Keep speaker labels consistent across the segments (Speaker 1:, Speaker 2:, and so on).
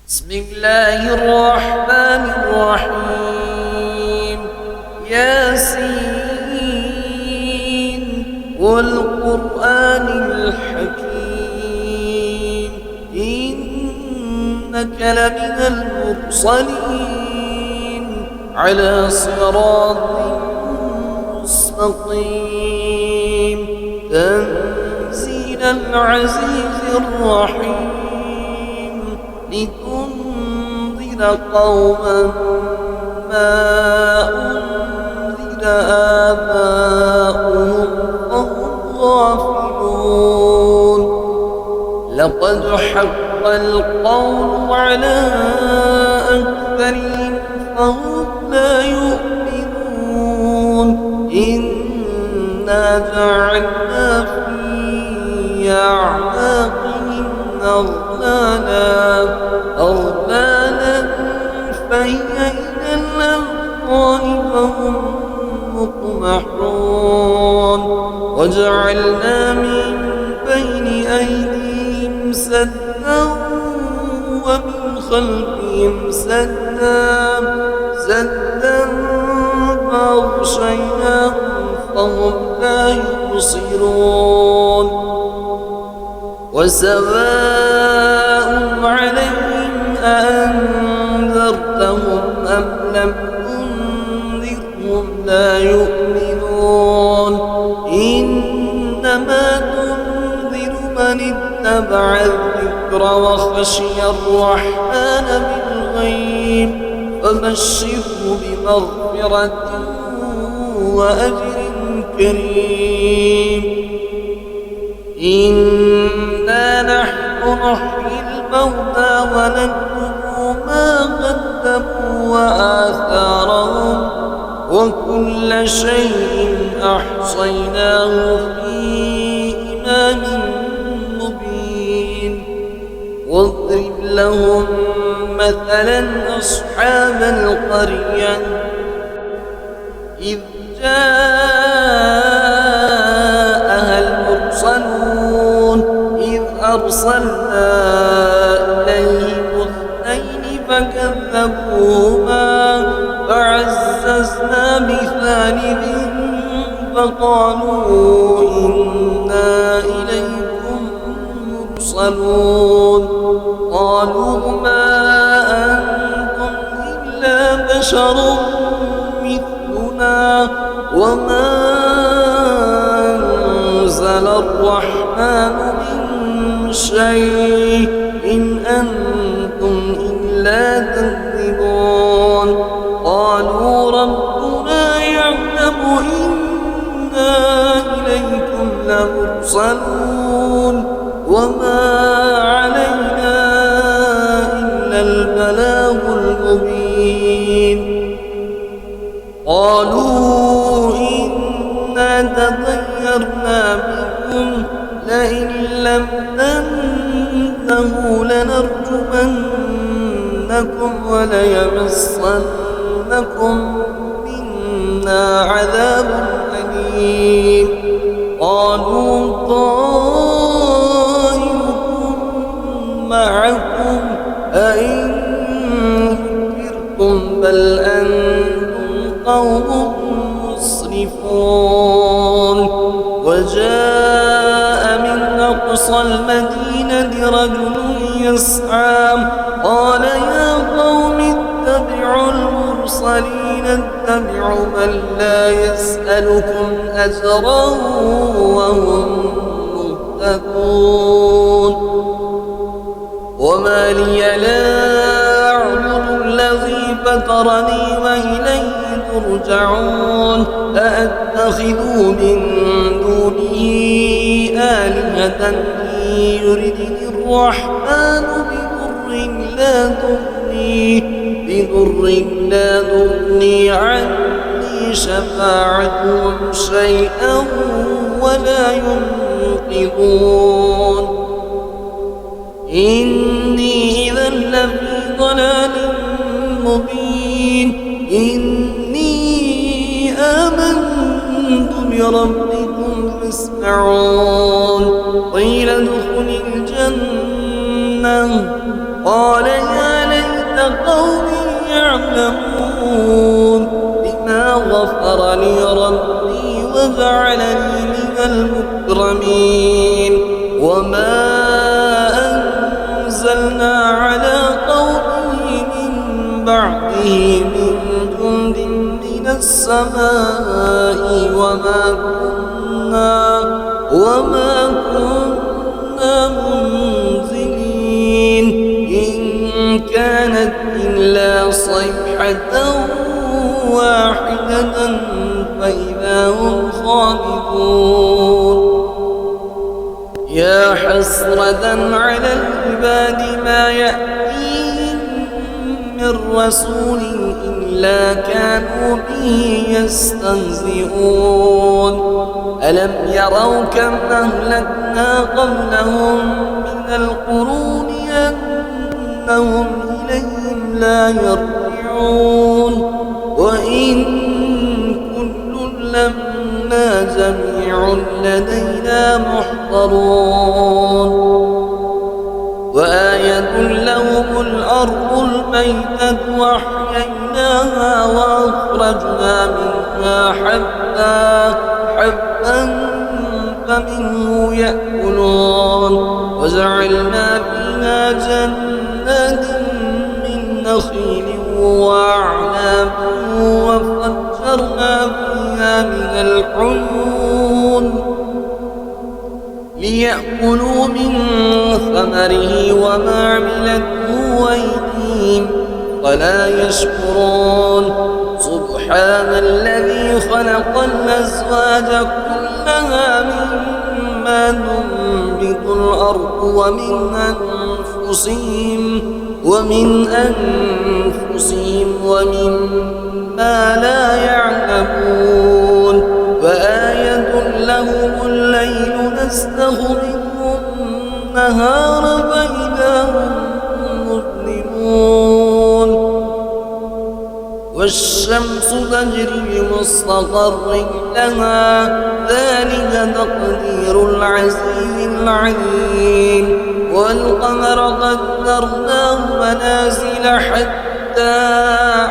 Speaker 1: بسم الله الرحمن الرحيم. ياسين والقرآن الحكيم إنك لمن المرسلين على صراط مستقيم تنزيل العزيز الرحيم لتنذر قوما ما أنذر آباؤهم فهم غافلون. لقد حق القول على أكثرهم فهم لا يؤمنون. إنا جعلنا في أعناقهم أغلالا فهي إلى الأذقان فهم مقمحون. وجعلنا من بين أيديهم سدا ومن خلفهم سدا فأغشيناهم فهم لا يبصرون. وسواء عليهم أأنذرتهم أم لم تنذرهم لا يؤمنون. إنما تنذر من اتبع الذكر وخشي الرحمن بالغيب فبشره بمغفرة وأجر كريم. إنا نحن نحيي الموتى ونكتب ما قدموا وآثارهم وكل شيء أحصيناه في إمام مبين. واضرب لهم مثلا أصحاب القرية إذ جاءها المرسلون إذ أرسلنا إليهم اثنين فكذبوهما فعززنا بثالث فقالوا إنا إليكم مرسلون. قالوا ما أنتم إلا بشر مثلنا وما أنزل الرحمن من شيء إن أنتم إلا تكذبون. قالوا ربنا يعلم إنا إليكم لمرسلون وما علينا إلا البلاغ المبين. قالوا إنا تطيرنا بكم لئن لم تنتهوا لنرجمنكم وليمسنكم منا عذاب أليم. قالوا طائركم معكم أئن ذكرتم بل أنتم قوم مسرفون. وجاء من أقصى المدينة رجل يسعى قال يا قوم اتبعوا المرسلين اتبعوا من لا يسألكم أجرا وهم مهتدون. وما لي لا أعبد الذي فطرني وإليه ترجعون. أأتخذ من دونه آلهة يردني الرحمن بضر لا تغني عني شفاعتهم شيئا ولا ينقذون. إني إذا لفي ضلال مبين. إني آمنت بربكم فاسمعون. قيل ادخل الجنة قال يا قوم يعلمون بما غفر لي ربي وجعلني من المكرمين وما أنزلنا على قومه من بعده من جند من السماء وما كنا منزلين إن كانت إلا صيحة واحدة فإذا هم خامدون يا حسرة على العباد ما يأتيهم من رسول إلا كانوا به يستهزئون ألم يروا كم أهلكنا قبلهم من القرون أنهم إليهم لا يرجعون وإن كل لما جميع لدينا محضرون وآية لهم الأرض الميتة وأحييناها وأخرجنا منها حبا فمنه يأكلون وجعلنا فيها جنات من نخيل وأعناب وفجرنا فيها من العيون ليأكلوا من ثمره وما عملته أيديهم ولا يشكرون سبحان الذي خلق الأزواج كلها مما تنبت الأرض ومن أنفسهم ومما لا يعلمون وآية لهم الليل نستخرجه النهار فإذا هم مظلمون والشمس تجري لمستقر لها ذلك تقدير العزيز العليم والقمر قدرناه منازل حتى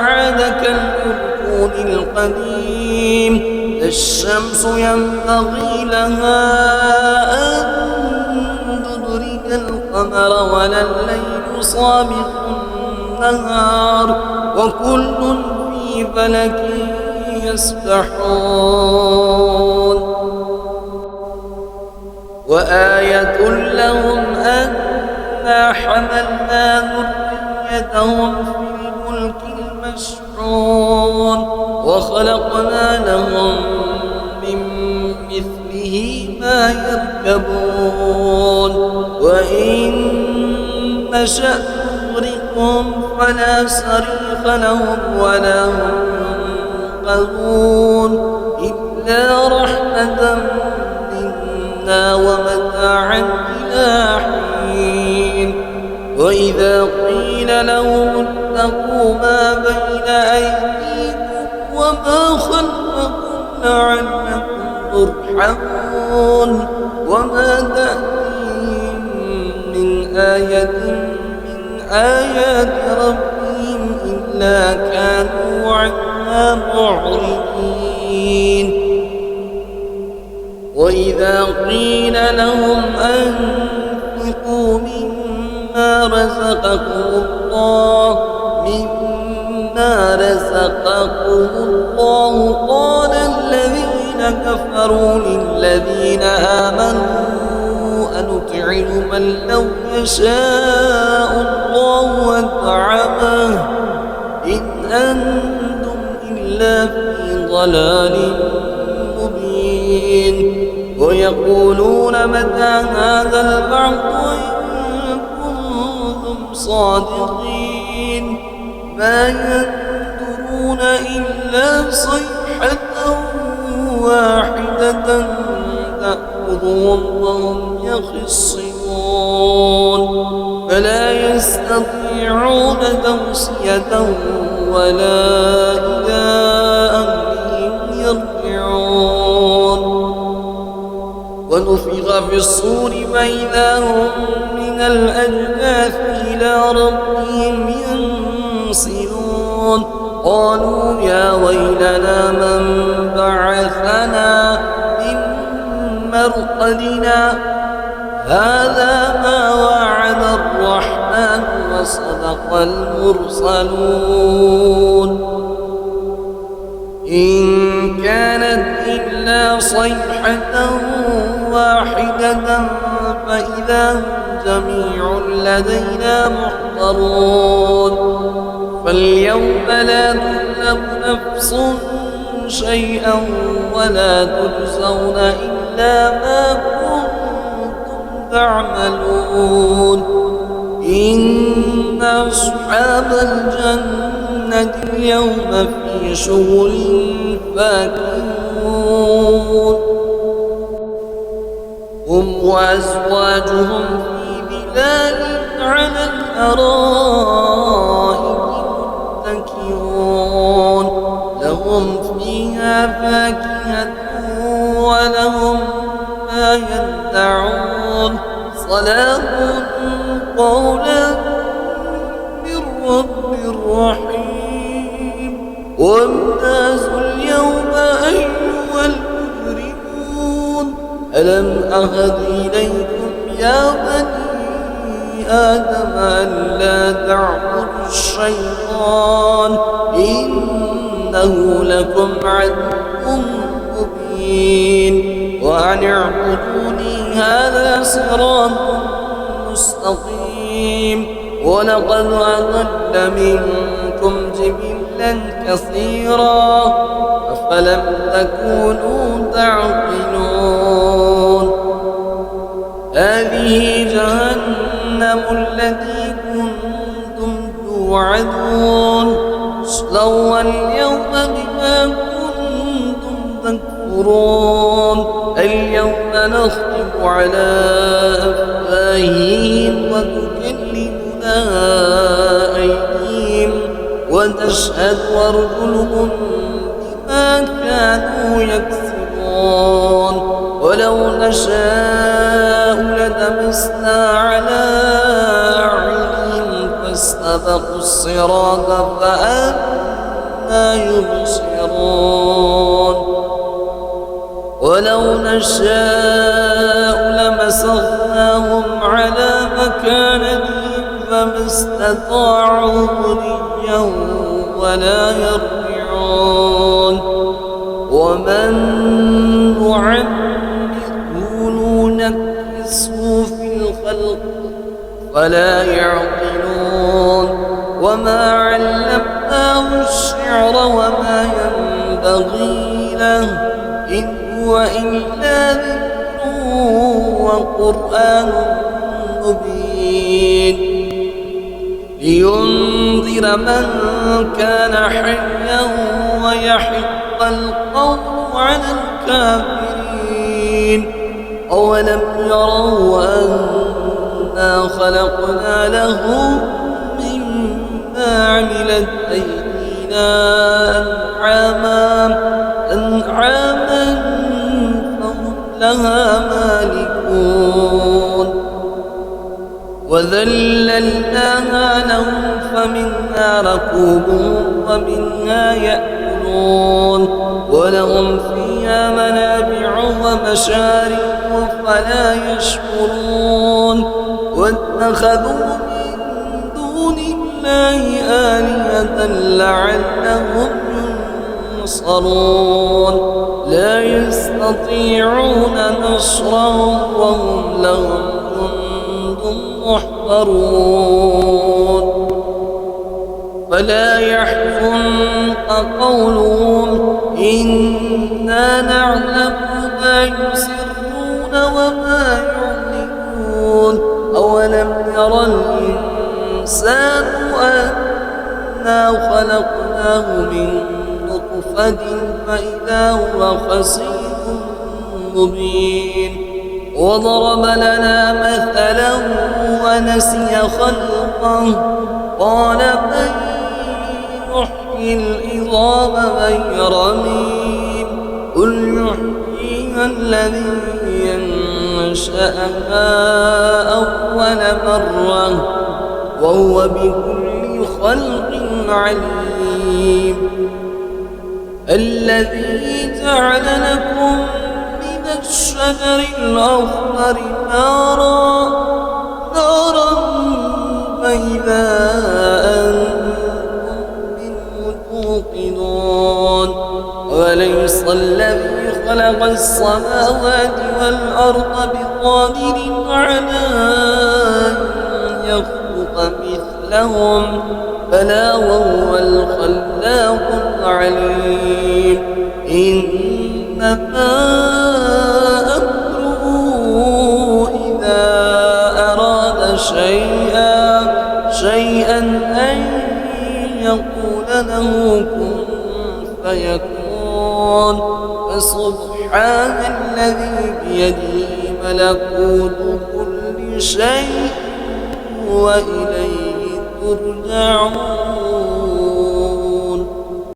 Speaker 1: عاد كالعرجون القديم الشمس ينبغي لها أن تدرك القمر ولا الليل سابق النهار وكل في فلك يسبحون وآية لهم أنا حملنا ذريتهم في الفلك المشحون وخلقنا لهم من مثله ما يركبون وإن نشأ نغرقهم فلا صريخ لهم ولا هم ينقذون إلا رحمة منا ومتاعا إلى حين وإذا قيل لهم اتقوا ما بين أيديكم وما خلفكم لعلكم ترحمون وما تأتيهم من آية من آيات ربهم إلا كانوا عنها معرضين وإذا قيل لهم أنفقوا مما رزقكم الله قال الذين كفروا للذين آمنوا أنطعم من لو يشاء الله أطعمه إن أنتم إلا في ضلال مبين ويقولون متى هذا البعث إن كنتم صادقين ما ينظرون إلا صيحة واحدة تأخذهم وهم يخصمون فلا يستطيعون توصية ولا إلى أهلهم يرجعون ونفخ في الصور فإذا هم من الأجداث إلى ربهم ينظرون يرسلون قالوا يا ويلنا من بعثنا من مرقدنا هذا ما وعد الرحمن وصدق المرسلون إن كانت إلا صيحة واحدة فإذا هم جميع لدينا محضرون فاليوم لا تظلم نفس شيئا ولا تجزون إلا ما كنتم تعملون إن أصحاب الجنة اليوم في شغل فاكهون هم وأزواجهم في ظلال على الأرائك متكئون لهم فيها فاكهة ولهم ما يدعون سلام قولا من رب رحيم وامتازوا اليوم أيها المجرمون ألم أهد إليكم يا بني آدم ألا تعبدوا الشيطان إنه لكم عدو مبين وأن اعبدوني هذا صراط مستقيم ولقد أضل منكم جبلا كثيرا أفلم تكونوا تعقلون هذه جهنم التي كنتم توعدون اصلوها اليوم بما كنتم تكفرون اليوم نختم على أفواههم وتكلمنا أيديهم وتشهد أرجلهم بما كانوا يكسبون ولو نشاء لطمسنا على أعينهم فاستبقوا الصراط فأنى يبصرون ولو نشاء لمسخناهم على مكانتهم فما استطاعوا مضيا ولا يرجعون ومن نعمره ننكسه في الخلق فلا يعقلون وما علمناه الشعر وما ينبغي له إن هو إلا ذكر وقرآن مبين لينذر من كان حيا ويحق القول على الكافرين أولم يروا أنا خلقنا لهم مما عملت أيدينا أنعاما فهم لها مالكون وذللناها لهم فمنها ركوبهم ومنها يأكلون ولهم فيها منابع ومشارب فلا يشكرون واتخذوا من دون الله آلهة لعلهم ينصرون لا يستطيعون نصرهم وهم لهم جند محضرون فلا يحزنك قولهم إنا نعلم ما يسرون وما يعلنون أولم يرى الإنسان أنا خلقناه من نطفة فإذا هو خصيم مبين وضرب لنا مثلا ونسي خلقه قال من يحيي العظام وهي رميم قل يحييها الذي ينشأها أول مرة وهو بكل خلق عليم الذي جعل لكم من الشجر الأخضر نارا فإذا أنتم منه توقدون وليس الذي خلق السماوات والأرض بقادر على أن يخلق مثلهم بلى وهو الخلاق العليم إنما أمره إذا أراد شيئا أن يقول له كن فيكون فسبحان الذي بيده ملكوت كل شيء وإليه ترجعون